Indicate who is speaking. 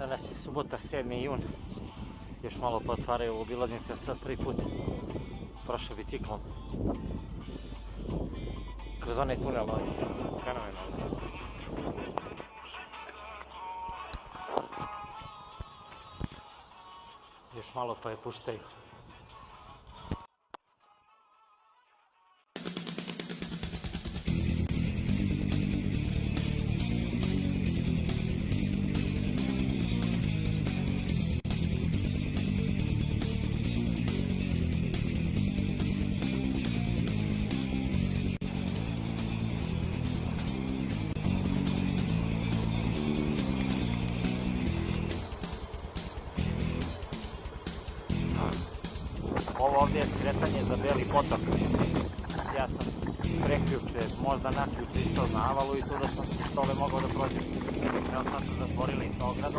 Speaker 1: Danas je subota, 7. jun. Još malo pa otvaraju obilaznice, sad prvi put prošao biciklom kroz onaj tunel, fenomenalno. Još malo pa je puštaju. Ovo ovdje je skretanje za Beli potok. Ja sam preključe, možda naključe išao na Avalu i tu da sam dole mogao da prođem. Evo sad su zatvorili to ogradom.